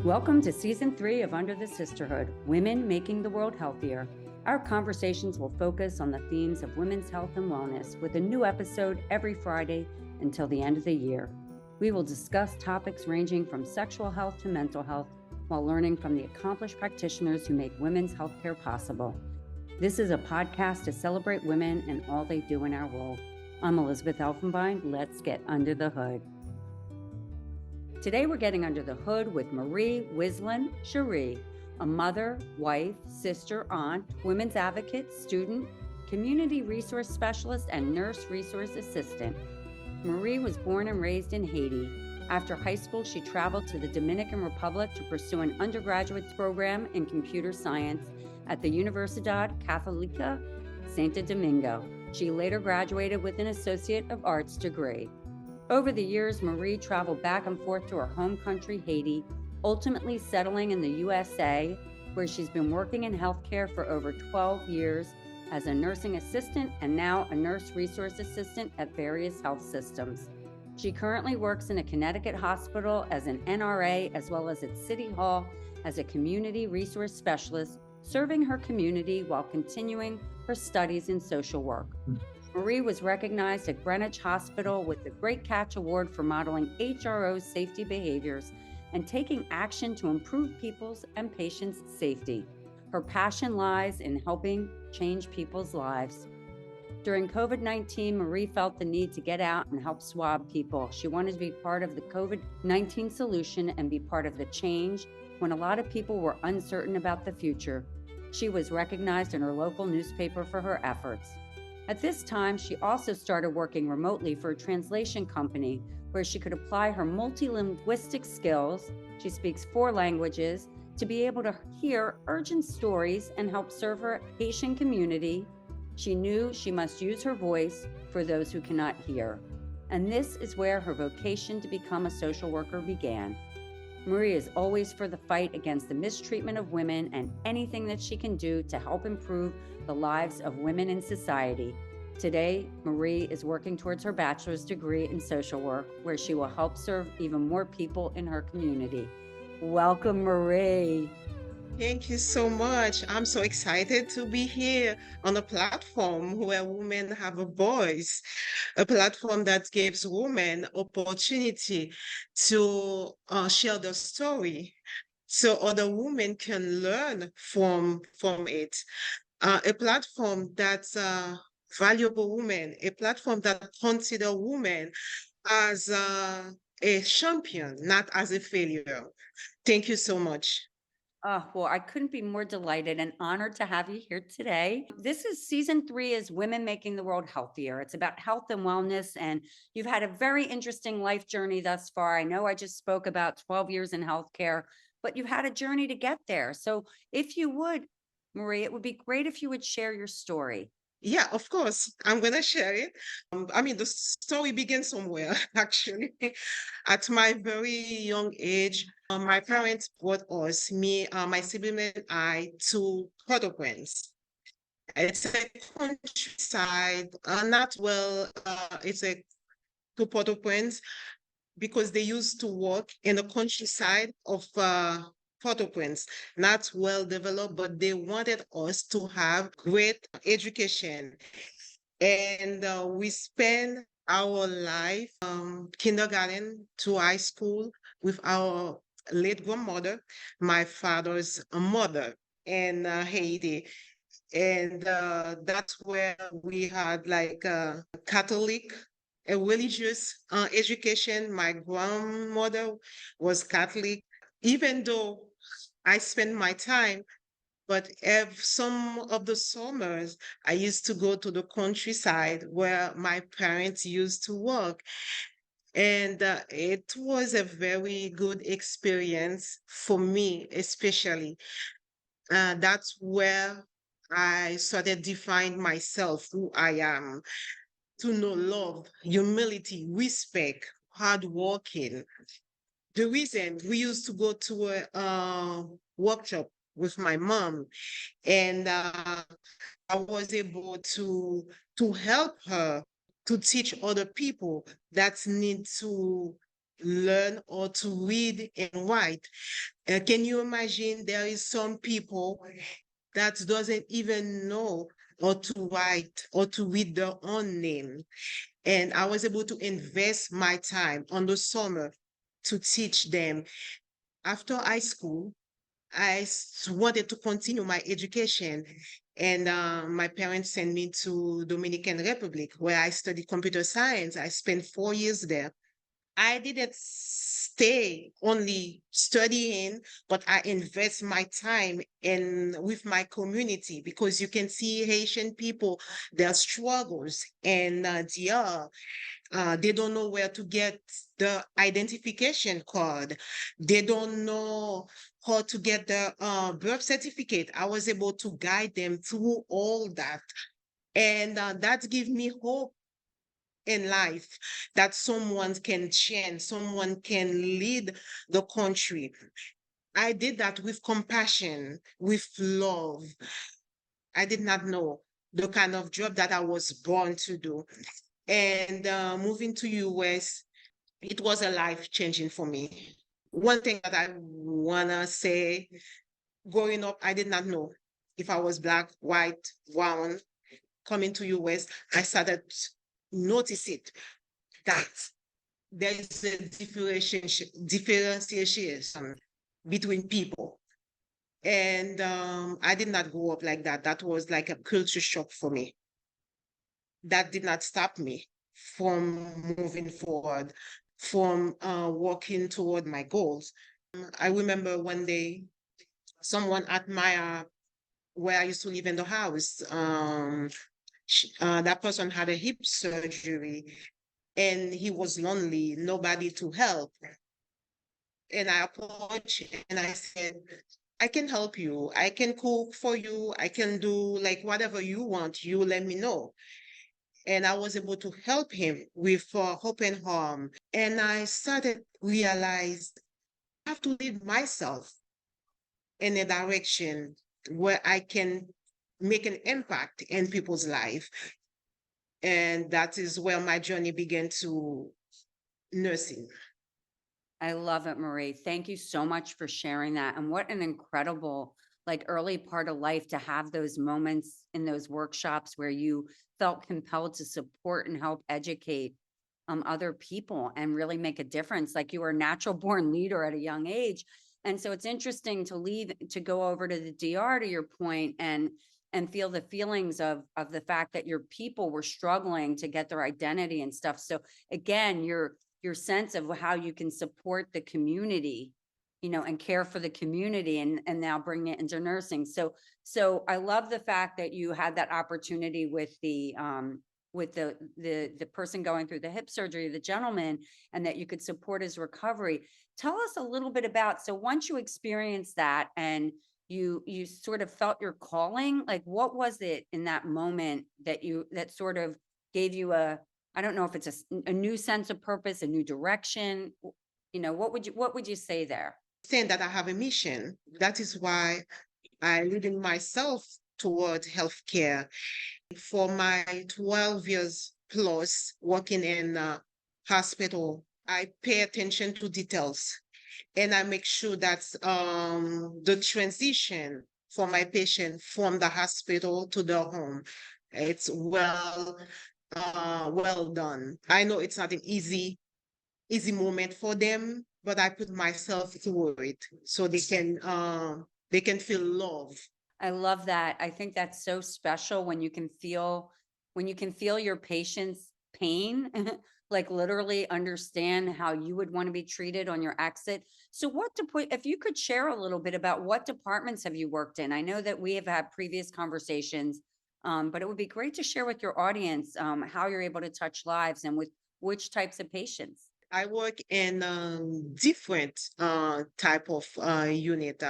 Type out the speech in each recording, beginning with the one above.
Welcome to Season 3 of Under the Sisterhood, Women Making the World Healthier. Our conversations will focus on the themes of women's health and wellness with a new episode every Friday until the end of the year. We will discuss topics ranging from sexual health to mental health while learning from the accomplished practitioners who make women's healthcare possible. This is a podcast to celebrate women and all they do in our world. I'm Elizabeth Elfenbein. Let's get under the hood. Today we're getting under the hood with Marie Wislande Cherise, a mother, wife, sister, aunt, women's advocate, student, community resource specialist, and nurse resource assistant. Marie was born and raised in Haiti. After high school, she traveled to the Dominican Republic to pursue an undergraduate program in computer science at the Universidad Catholica Santo Domingo. She later graduated with an Associate of Arts degree. Over the years, Marie traveled back and forth to her home country, Haiti, ultimately settling in the USA, where she's been working in healthcare for over 12 years as a nursing assistant and now a nurse resource assistant at various health systems. She currently works in a Connecticut hospital as an NRA, as well as at City Hall as a community resource specialist, serving her community while continuing her studies in social work. Marie was recognized at Greenwich Hospital with the Great Catch Award for modeling HRO safety behaviors and taking action to improve people's and patients' safety. Her passion lies in helping change people's lives. During COVID-19, Marie felt the need to get out and help swab people. She wanted to be part of the COVID-19 solution and be part of the change when a lot of people were uncertain about the future. She was recognized in her local newspaper for her efforts. At this time, she also started working remotely for a translation company where she could apply her multilinguistic skills, she speaks 4 languages, to be able to hear urgent stories and help serve her Haitian community. She knew she must use her voice for those who cannot hear. And this is where her vocation to become a social worker began. Marie is always for the fight against the mistreatment of women and anything that she can do to help improve the lives of women in society. Today, Marie is working towards her bachelor's degree in social work, where she will help serve even more people in her community. Welcome, Marie. Thank you so much. I'm so excited to be here on a platform where women have a voice, a platform that gives women opportunity to share their story so other women can learn from it. A platform that's valuable women, a platform that consider women as a champion, not as a failure. Thank you so much. Oh, well, I couldn't be more delighted and honored to have you here today. This is Season 3 is Women Making the World Healthier. It's about health and wellness, and you've had a very interesting life journey thus far. I know I just spoke about 12 years in healthcare, but you've had a journey to get there. So if you would, Marie, it would be great if you would share your story. Yeah, of course. I'm going to share it. The story begins somewhere, actually. At my very young age, my parents brought us, me, my sibling and I, to Port-au-Prince. It's a countryside, not well, it's a to Port-au-Prince because they used to work in the countryside of Port-au-Prince, not well developed, but they wanted us to have great education. And we spend our life, kindergarten to high school, with our late grandmother, my father's mother in Haiti. And that's where we had like a Catholic, a religious education. My grandmother was Catholic, even though I spent my time, but if some of the summers, I used to go to the countryside where my parents used to work. And it was a very good experience for me, especially. That's where I started define myself, who I am, to know love, humility, respect, hard working. The reason we used to go to a workshop with my mom, and I was able to help her to teach other people that need learn how to read and write. Can you imagine there is some people that doesn't even know how to write or to read their own name? And I was able to invest my time on the summer to teach them. After high school, wanted to continue my education, and my parents sent me to Dominican Republic, where I studied computer science. I spent 4 years there. I didn't stay only studying, but I invest my time in with my community, because you can see Haitian people, their struggles, and they don't know where to get the identification card. They don't know how to get the birth certificate. I was able to guide them through all that. And that gives me hope in life, that someone can change, someone can lead the country. I did that with compassion, with love. I did not know the kind of job that I was born to do. And moving to US, it was a life changing for me. One thing that I wanna say, growing up, I did not know if I was black, white, brown. Coming to US, I started notice it, that there is a differentiation between people. And I did not grow up like that. That was like a culture shock for me. That did not stop me from moving forward, from working toward my goals. I remember one day someone at my where I used to live in the house, that person had a hip surgery, and he was lonely, nobody to help. And I approached and I said, I can help you. I can cook for you. I can do like whatever you want. You let me know. And I was able to help him with open harm. And I started realize I have to lead myself in a direction where I can make an impact in people's life. And that is where my journey began to nursing. I love it, Marie. Thank you so much for sharing that. And what an incredible, like, early part of life to have those moments in those workshops where you felt compelled to support and help educate other people and really make a difference. Like, you were a natural born leader at a young age. And so it's interesting to leave to go over to the DR, to your point, and feel the feelings of the fact that your people were struggling to get their identity and stuff. So again, your sense of how you can support the community, and care for the community, and now bring it into nursing. So I love the fact that you had that opportunity with the person going through the hip surgery, the gentleman, and that you could support his recovery. Tell us a little bit about, so once you experienced that and you sort of felt your calling, like, what was it in that moment that sort of gave you I don't know if it's a new sense of purpose, a new direction. What would you say there? Saying that I have a mission. That is why I leading myself toward healthcare. For my 12 years plus working in a hospital, I pay attention to details, and I make sure that the transition for my patient from the hospital to the home, it's well done. I know it's not an easy moment for them, but I put myself through it so they can feel love. I love that. I think that's so special when you can feel your patient's pain, like literally understand how you would want to be treated on your exit. So if you could share a little bit about what departments have you worked in? I know that we have had previous conversations, but it would be great to share with your audience how you're able to touch lives and with which types of patients. I work in different type of unit.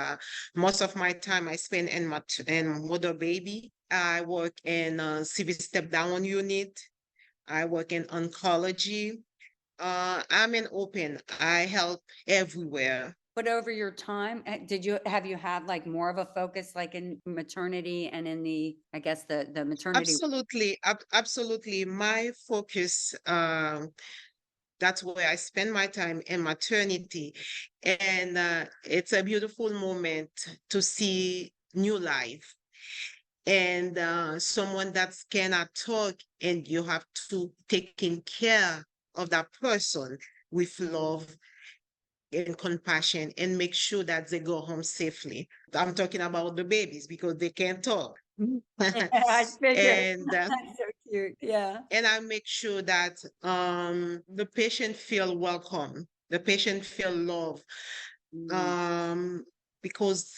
Most of my time I spend in mother baby. I work in civil step down unit. I work in oncology. I'm an open. I help everywhere. But over your time, have you had like more of a focus like in maternity and in I guess the maternity? Absolutely, absolutely. My focus That's where I spend my time in maternity. And it's a beautiful moment to see new life and someone that cannot talk, and you have to taking care of that person with love and compassion and make sure that they go home safely. I'm talking about the babies because they can't talk. Yeah, I figured. and That's so cute. Yeah. and I make sure that the patient feel welcome, the patient feel love, Mm. um, because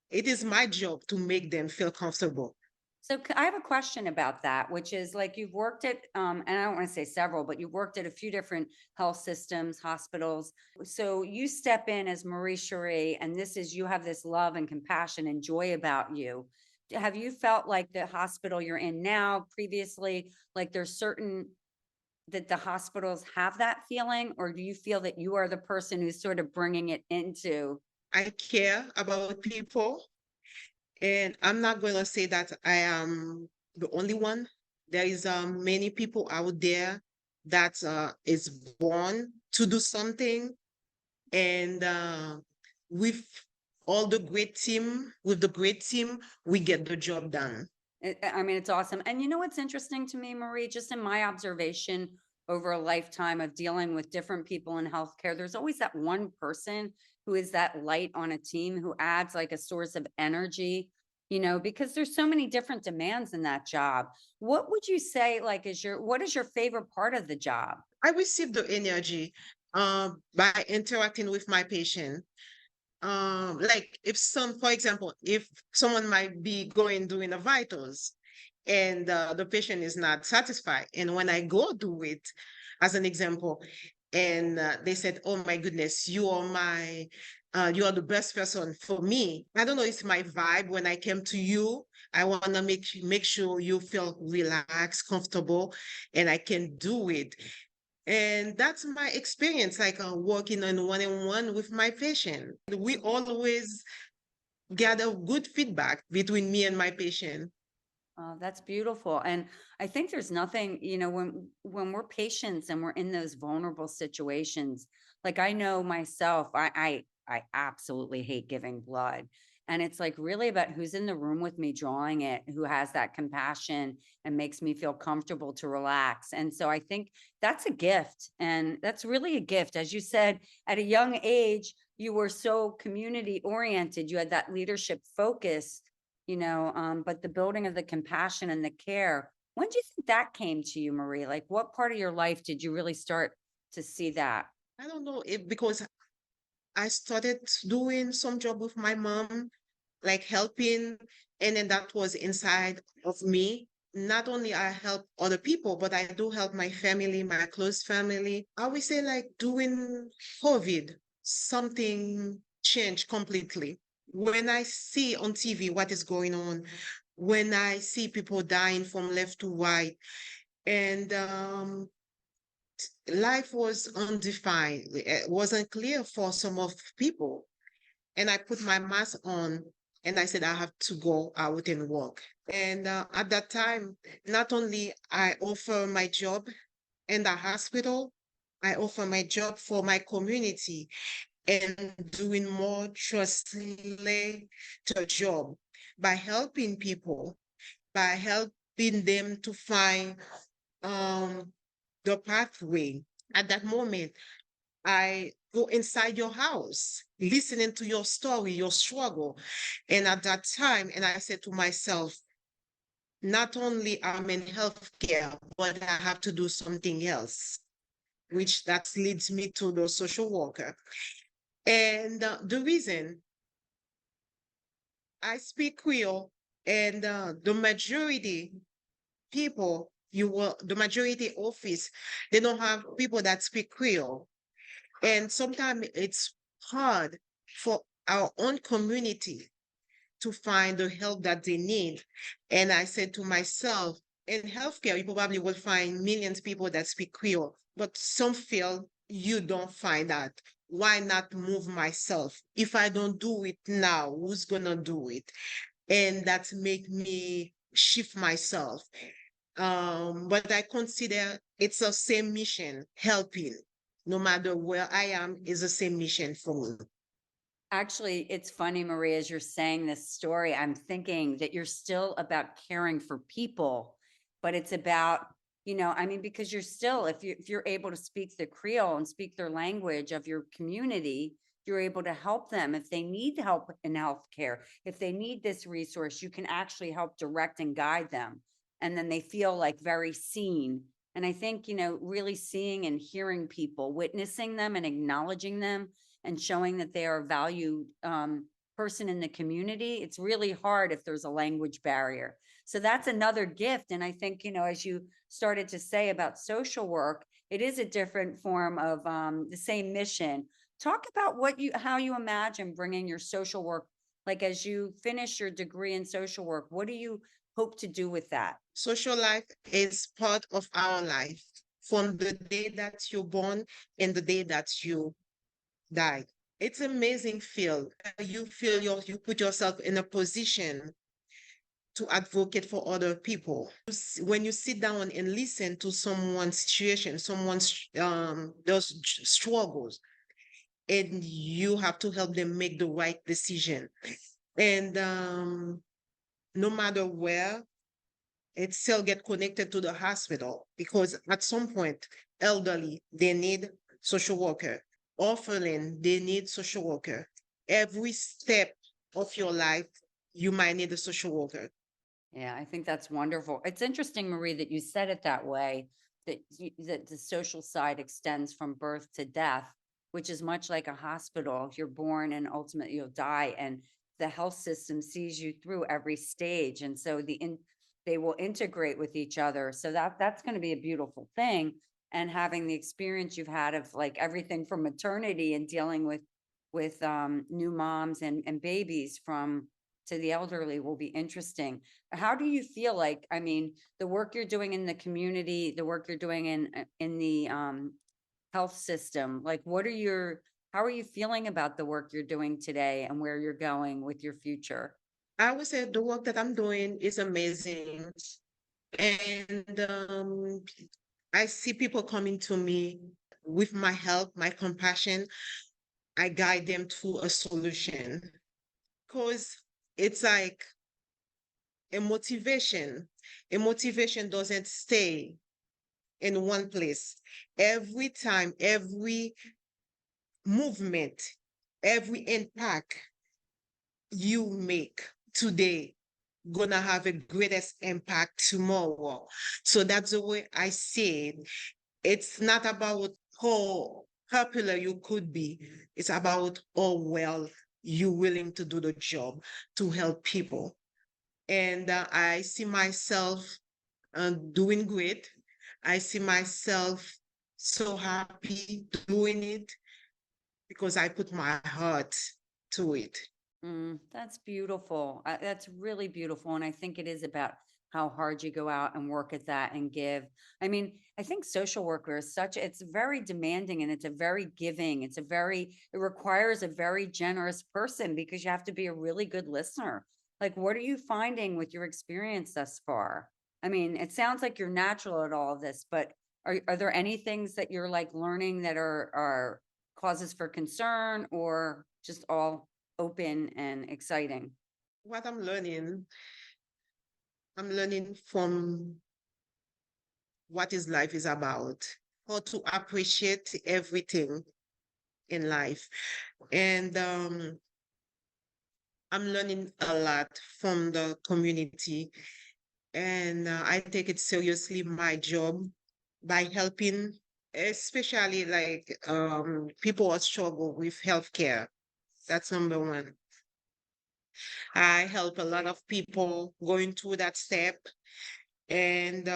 it is my job to make them feel comfortable. So I have a question about that, which is like you've worked at, and I don't want to say several, but you've worked at a few different health systems, hospitals. So you step in as Marie Cherie, and this is, you have this love and compassion and joy about you. Have you felt like the hospital you're in now, previously, like there's certain that the hospitals have that feeling, or do you feel that you are the person who's sort of bringing it into? I care about people, and I'm not going to say that I am the only one. There is many people out there that is born to do something, and with all the great team, with the great team, we get the job done. I mean, it's awesome. And you know what's interesting to me, Marie, just in my observation over a lifetime of dealing with different people in healthcare, there's always that one person who is that light on a team who adds like a source of energy, because there's so many different demands in that job. What would you say, like, what is your favorite part of the job? I receive the energy by interacting with my patient. Like if for example, if someone might be going doing a vitals and the patient is not satisfied, and when I go do it, as an example, and they said, "Oh my goodness, you are the best person for me." I don't know, it's my vibe. When I came to you, I want to make sure you feel relaxed, comfortable, and I can do it. And that's my experience, like working on one-on-one with my patient. We always gather good feedback between me and my patient. Oh, that's beautiful. And I think there's nothing, when we're patients and we're in those vulnerable situations, like I know myself, I absolutely hate giving blood. And it's like really about who's in the room with me drawing it, who has that compassion and makes me feel comfortable to relax. And so I think that's a gift. And that's really a gift. As you said, at a young age, you were so community oriented, you had that leadership focus, but the building of the compassion and the care, when do you think that came to you, Marie? Like what part of your life did you really start to see that? I don't know if because I started doing some job with my mom, like helping, and then that was inside of me. Not only I help other people, but I do help my family, my close family. I would say like during COVID, something changed completely. When I see on TV what is going on, when I see people dying from left to right, and life was undefined, it wasn't clear for some of people. And I put my mask on and I said, I have to go out and work. And at that time, not only I offer my job in the hospital, I offer my job for my community and doing more trustly to job by helping people, by helping them to find um, the pathway. At that moment, I go inside your house, listening to your story, your struggle. And at that time, and I said to myself, not only I'm in healthcare, but I have to do something else, which that leads me to the social worker. And the reason I speak Creole, and the majority people, the majority office, they don't have people that speak Creole. And sometimes it's hard for our own community to find the help that they need. And I said to myself, in healthcare, you probably will find millions of people that speak Creole, but some feel you don't find that. Why not move myself? If I don't do it now, who's gonna do it? And that make me shift myself. But I consider It's the same mission, helping. No matter where I am, is the same mission for me. Actually, it's funny, Marie, as you're saying this story, I'm thinking that you're still about caring for people, but it's about, I mean, because you're still, if you're able to speak the Creole and speak their language of your community, you're able to help them if they need help in healthcare. If they need this resource, you can actually help direct and guide them. And then they feel like very seen. And I think, really seeing and hearing people, witnessing them and acknowledging them and showing that they are a valued person in the community. It's really hard if there's a language barrier. So that's another gift. And I think, as you started to say about social work, it is a different form of the same mission. Talk about how you imagine bringing your social work, like as you finish your degree in social work, what do you hope to do with that? Social life is part of our life from the day that you're born and the day that you die. It's amazing feel. You feel you put yourself in a position to advocate for other people. When you sit down and listen to someone's situation, someone's those struggles, and you have to help them make the right decision. And no matter where, it still get connected to the hospital because at some point, elderly, they need social worker. Orphan, they need social worker. Every step of your life, you might need a social worker. Yeah, I think that's wonderful. It's interesting, Marie, that you said it that way, that the social side extends from birth to death, which is much like a hospital. You're born and ultimately you'll die, and the health system sees you through every stage. And so they will integrate with each other. So that's going to be a beautiful thing. And having the experience you've had of like everything from maternity and dealing with new moms and babies from to the elderly will be interesting. How do you feel like, I mean, the work you're doing in the community, the work you're doing in the health system, like how are you feeling about the work you're doing today and where you're going with your future? I would say the work that I'm doing is amazing. And I see people coming to me with my help, my compassion. I guide them to a solution because it's like a motivation. A motivation doesn't stay in one place. Every time, every movement, every impact you make today gonna have a greatest impact tomorrow. So that's the way I see it. It's not about how popular you could be. It's about how well you're willing to do the job to help people. And I see myself doing great. I see myself so happy doing it because I put my heart to it. That's beautiful. That's really beautiful. And I think it is about how hard you go out and work at that and give. I mean, I think social worker is it's very demanding and it's a very giving. It requires a very generous person because you have to be a really good listener. Like, what are you finding with your experience thus far? I mean, it sounds like you're natural at all of this, but are there any things that you're like learning that are causes for concern or just all open and exciting? What I'm learning from what is life is about, how to appreciate everything in life. And I'm learning a lot from the community. And I take it seriously, my job, by helping, especially like people who struggle with healthcare. That's number one. I help a lot of people going through that step. And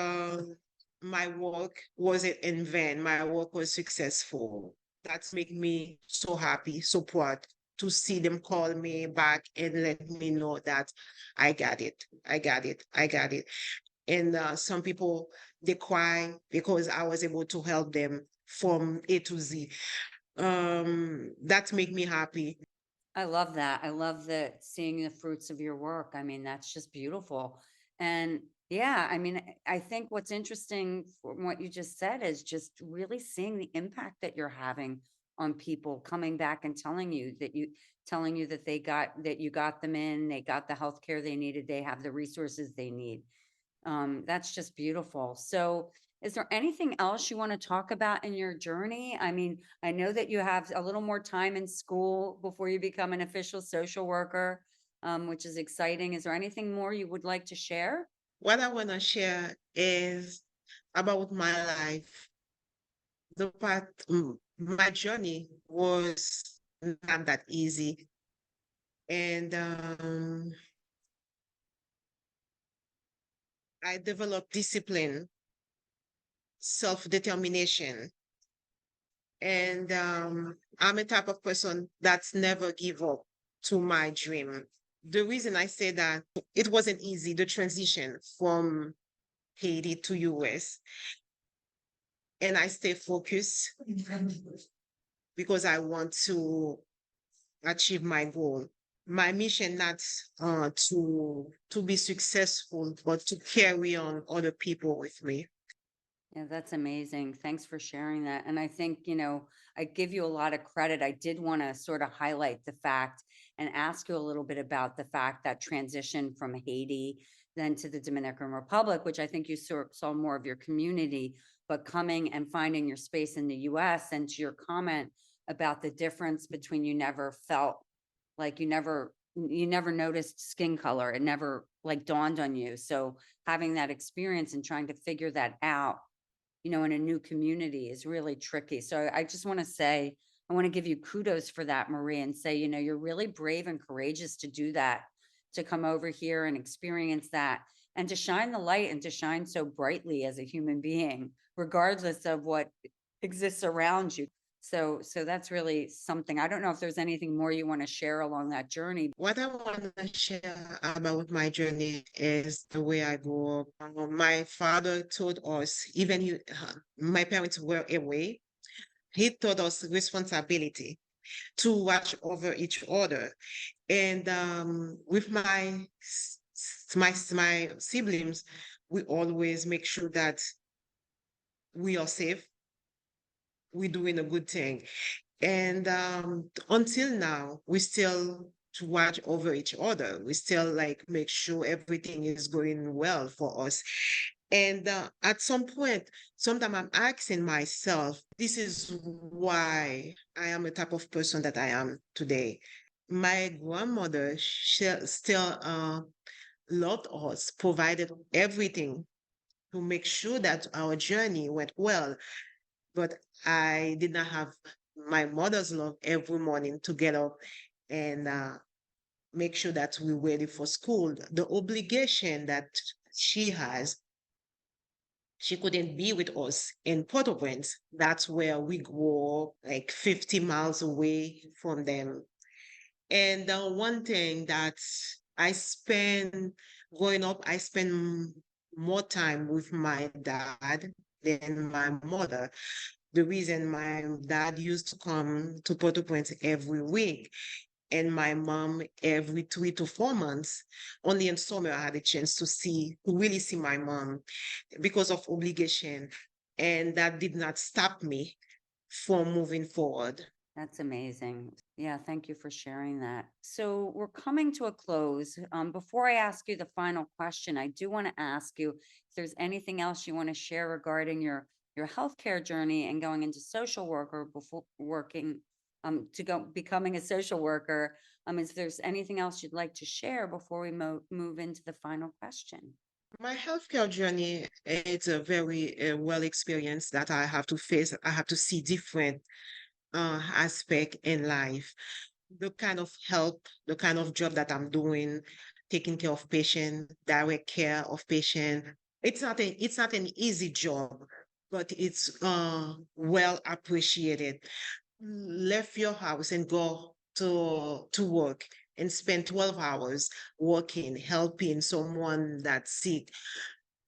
my work wasn't in vain. My work was successful. That's make me so happy, so proud to see them call me back and let me know that I got it. I got it. I got it. And some people, they cry because I was able to help them from A to Z. That make me happy. I love that. I love seeing the fruits of your work. I mean, that's just beautiful. And Yeah, I mean, I think what's interesting from what you just said is just really seeing the impact that you're having on people coming back and telling you that that you got them in, they got the health care they needed, they have the resources they need. That's just beautiful. So, is there anything else you want to talk about in your journey? I mean, I know that you have a little more time in school before you become an official social worker, which is exciting. Is there anything more you would like to share? What I want to share is about my life. My journey was not that easy. And I developed discipline, self-determination. And I'm a type of person that's never give up to my dream. The reason I say that it wasn't easy, the transition from Haiti to US, and I stay focused because I want to achieve my goal. My mission not to be successful, but to carry on other people with me. Yeah, that's amazing. Thanks for sharing that. And I think, I give you a lot of credit. I did want to sort of highlight the fact and ask you a little bit about the fact that transition from Haiti then to the Dominican Republic, which I think you saw more of your community, but coming and finding your space in the US, and to your comment about the difference between you never felt like you never noticed skin color. It never like dawned on you. So having that experience and trying to figure that out, in a new community is really tricky. So I just want to say, I want to give you kudos for that, Marie, and say, you're really brave and courageous to do that, to come over here and experience that, and to shine the light and to shine so brightly as a human being, regardless of what exists around you. So that's really something. I don't know if there's anything more you want to share along that journey. What I want to share about my journey is the way I grew up. My father taught us, my parents were away. He taught us responsibility to watch over each other. And with my siblings, we always make sure that we are safe, we're doing a good thing. And until now, we still to watch over each other. We still like make sure everything is going well for us. And at some point, sometimes I'm asking myself, this is why I am the type of person that I am today. My grandmother still loved us, provided everything to make sure that our journey went well. But I did not have my mother's love every morning to get up and make sure that we're ready for school. The obligation that she has, she couldn't be with us in Port-au-Prince. That's where we grew up, like 50 miles away from them. And the one thing that I spend growing up, I spend more time with my dad than my mother. The reason my dad used to come to Port-au-Prince every week and my mom every 3 to 4 months. Only in summer I had a chance to really see my mom because of obligation. And that did not stop me from moving forward. That's amazing. Yeah, thank you for sharing that. So we're coming to a close. Before I ask you the final question, I do want to ask you if there's anything else you want to share regarding your healthcare journey and going into social worker before working to go becoming a social worker. If there's anything else you'd like to share before we move into the final question. My healthcare journey is a very well experience that I have to face. I have to see different aspect in life. The kind of help, the kind of job that I'm doing, taking care of patient, direct care of patient. It's not an easy job, but it's well appreciated. Left your house and go to work and spend 12 hours working, helping someone that's sick.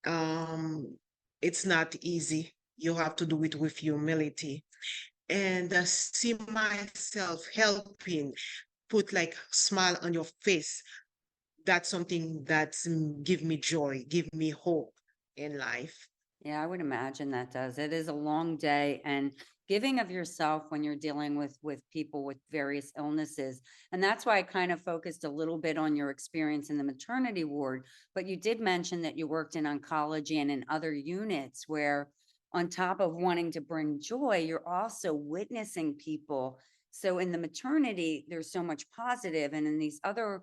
Um, it's not easy. You have to do it with humility and see myself helping put like smile on your face. that's something that's give me joy, give me hope in life. Yeah, I would imagine that does. It is a long day, and giving of yourself when you're dealing with people with various illnesses. And that's why I kind of focused a little bit on your experience in the maternity ward. But you did mention that you worked in oncology and in other units where, on top of wanting to bring joy, you're also witnessing people. So in the maternity, there's so much positive, and in these other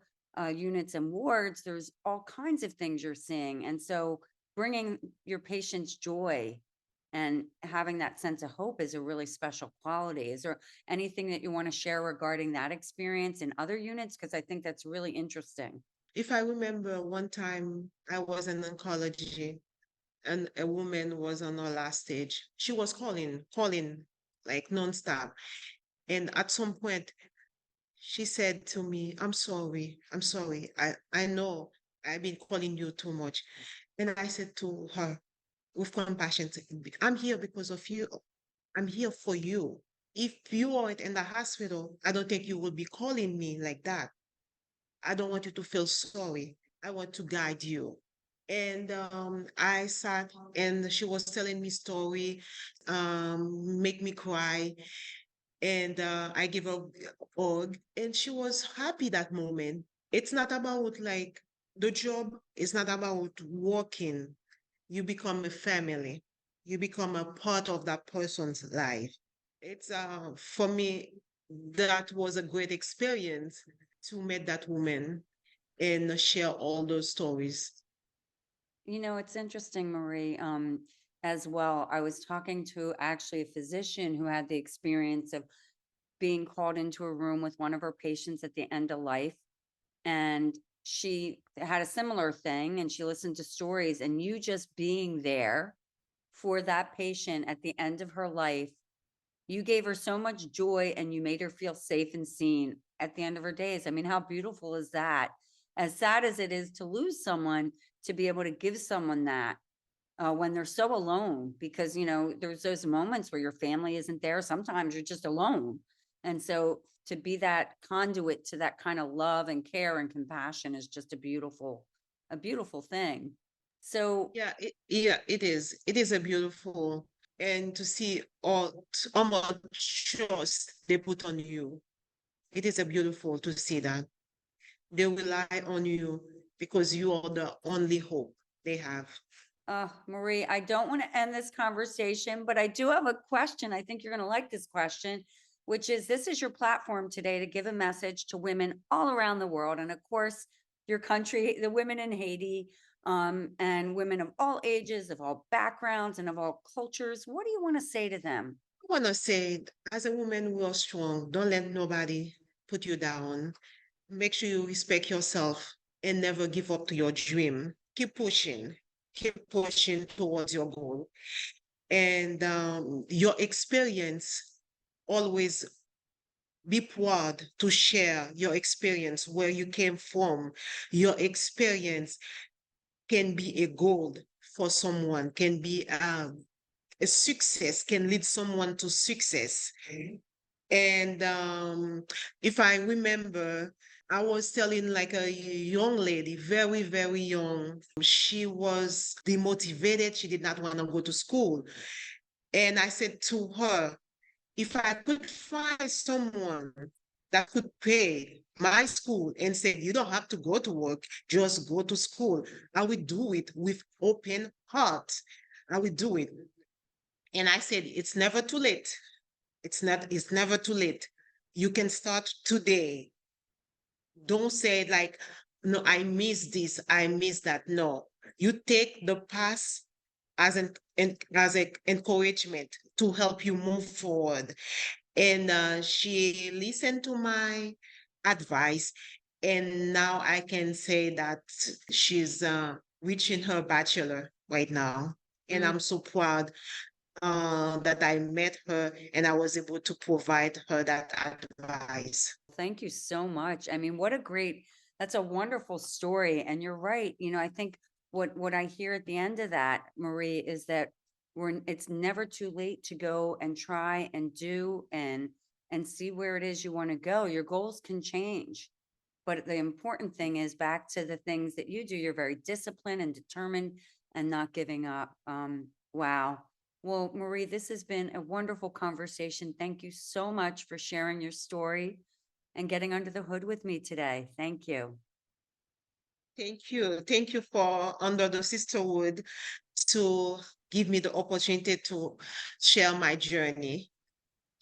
units and wards, there's all kinds of things you're seeing. And so bringing your patients joy and having that sense of hope is a really special quality. Is there anything that you want to share regarding that experience in other units? Because I think that's really interesting. If I remember one time I was in oncology and a woman was on her last stage. She was calling like nonstop. And at some point, she said to me, I'm sorry, I'm sorry. I know I've been calling you too much. And I said to her with compassion, I'm here because of you. I'm here for you. If you weren't in the hospital, I don't think you would be calling me like that. I don't want you to feel sorry. I want to guide you. And I sat and she was telling me story, make me cry. And I gave her a hug and she was happy that moment. It's not about like the job, it's not about working. You become a family. You become a part of that person's life. It's for me, that was a great experience to meet that woman and share all those stories. It's interesting, Marie, as well. I was talking to actually a physician who had the experience of being called into a room with one of her patients at the end of life. And she had a similar thing, and she listened to stories, and you just being there for that patient at the end of her life, you gave her so much joy and you made her feel safe and seen at the end of her days. I mean, how beautiful is that? As sad as it is to lose someone, to be able to give someone that when they're so alone, because there's those moments where your family isn't there. Sometimes you're just alone. And so to be that conduit to that kind of love and care and compassion is just a beautiful thing. So Yeah, it is. It is a beautiful, and to see how much trust they put on you. It is a beautiful to see that they rely on you because you are the only hope they have. Marie, I don't want to end this conversation, but I do have a question. I think you're going to like this question, which is, this is your platform today to give a message to women all around the world. And of course, your country, the women in Haiti, and women of all ages, of all backgrounds, and of all cultures. What do you want to say to them? I want to say, as a woman, we are strong. Don't let nobody put you down. Make sure you respect yourself and never give up to your dream. Keep pushing towards your goal. And your experience, always be proud to share your experience, where you came from. Your experience can be a goal for someone, can be a success, can lead someone to success. And if I remember, I was telling like a young lady, very, very young. She was demotivated. She did not want to go to school. And I said to her, if I could find someone that could pay my school and say, you don't have to go to work, just go to school, I would do it with open heart. I would do it. And I said, it's never too late. It's never too late. You can start today. Don't say like, no, I miss this, I miss that. No, you take the past as an encouragement to help you move forward. And she listened to my advice, and now I can say that she's reaching her bachelor right now. And Mm, I'm so proud that I met her and I was able to provide her that advice. thank you so much. I mean, that's a wonderful story. And you're right. I think what I hear at the end of that, Marie, is that it's never too late to go and try and do and see where it is you want to go. Your goals can change. But the important thing is back to the things that you do. You're very disciplined and determined and not giving up. Wow. Well, Marie, this has been a wonderful conversation. Thank you so much for sharing your story and getting under the hood with me today. Thank you. Thank you. Thank you for Under the Sisterhood to give me the opportunity to share my journey,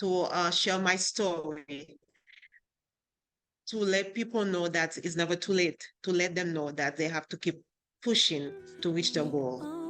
to share my story, to let people know that it's never too late, to let them know that they have to keep pushing to reach their goal.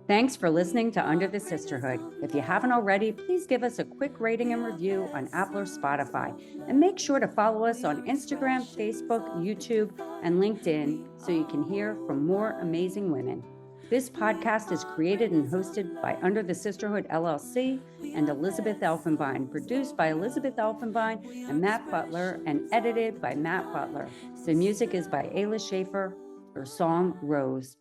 Thanks for listening to Under the Sisterhood. If you haven't already, please give us a quick rating and review on Apple or Spotify. And make sure to follow us on Instagram, Facebook, YouTube, and LinkedIn so you can hear from more amazing women. This podcast is created and hosted by Under the Sisterhood LLC and Elizabeth Elfenbein, produced by Elizabeth Elfenbein and Matt Butler, and edited by Matt Butler. The music is by Ayla Schaefer, her song Rose.